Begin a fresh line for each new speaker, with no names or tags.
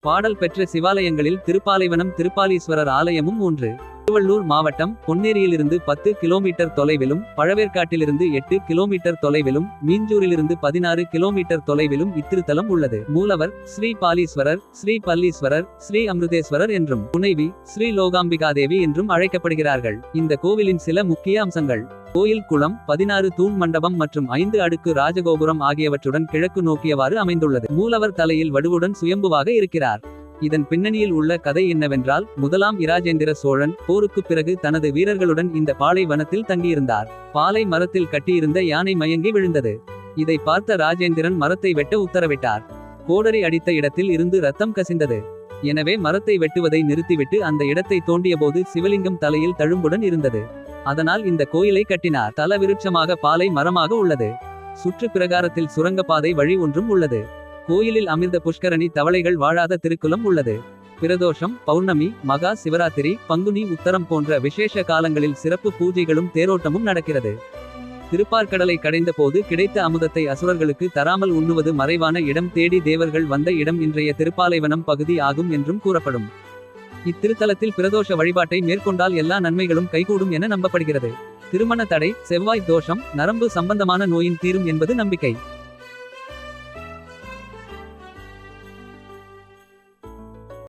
பாடல் பெற்ற சிவாலயங்களில் திருப்பாலைவனம் திருப்பாலீஸ்வரர் ஆலயமும் ஒன்று. திருவள்ளூர் மாவட்டம் பொன்னேரியிலிருந்து 10 கிலோமீட்டர் தொலைவிலும், பழவேற்காட்டிலிருந்து 8 கிலோமீட்டர் தொலைவிலும், மீஞ்சூரிலிருந்து 16 கிலோமீட்டர் தொலைவிலும் இத்திருத்தலம் உள்ளது. மூலவர் ஸ்ரீ பாலீஸ்வரர், ஸ்ரீ பல்லீஸ்வரர், ஸ்ரீ அமிர்தேஸ்வரர் என்றும், துணைவி ஸ்ரீ லோகாம்பிகாதேவி என்றும் அழைக்கப்படுகிறார்கள். இந்த கோவிலின் சில முக்கிய அம்சங்கள்: கோயில் குளம், 16 தூண் மண்டபம் மற்றும் 5 அடுக்கு ராஜகோபுரம் ஆகியவற்றுடன் கிழக்கு நோக்கியவாறு அமைந்துள்ளது. மூலவர் தலையில் வடுவுடன் சுயம்புவாக இருக்கிறார். இதன் பின்னணியில் உள்ள கதை என்னவென்றால், முதலாம் இராஜேந்திர சோழன் போருக்குப் பிறகு தனது வீரர்களுடன் இந்த பாலை வனத்தில் தங்கியிருந்தார். பாலை மரத்தில் கட்டியிருந்த யானை மயங்கி விழுந்தது. இதை பார்த்த ராஜேந்திரன் மரத்தை வெட்ட உத்தரவிட்டார். கோடரி அடித்த இடத்தில் இருந்து இரத்தம் கசிந்தது. எனவே மரத்தை வெட்டுவதை நிறுத்திவிட்டு அந்த இடத்தை தோண்டியபோது சிவலிங்கம் தலையில் தழும்புடன் இருந்தது. அதனால் இந்த கோயிலை கட்டினார். தல விருட்சமாக பாலை மரமாக உள்ளது. சுற்று பிரகாரத்தில் சுரங்கப்பாதை வழி ஒன்றும் உள்ளது. கோயிலில் அமிர்த புஷ்கரணி தவளைகள் வாழாத திருக்குளம் உள்ளது. பிரதோஷம், பௌர்ணமி, மகா சிவராத்திரி, பங்குனி உத்தரம் போன்ற விசேஷ காலங்களில் சிறப்பு பூஜைகளும் தேரோட்டமும் நடக்கிறது. திருப்பார்கடலை கடைந்த போது கிடைத்த அமுதத்தை அசுரர்களுக்கு தராமல் உண்ணுவது மறைவான இடம் தேடி தேவர்கள் வந்த இடம் இன்றைய திருப்பாலைவனம் பகுதி ஆகும் என்றும் கூறப்படும். இத்திருத்தலத்தில் பிரதோஷ வழிபாட்டை மேற்கொண்டால் எல்லா நன்மைகளும் கைகூடும் என நம்பப்படுகிறது. திருமண தடை, செவ்வாய் தோஷம், நரம்பு சம்பந்தமான நோயின் தீரும் என்பது நம்பிக்கை.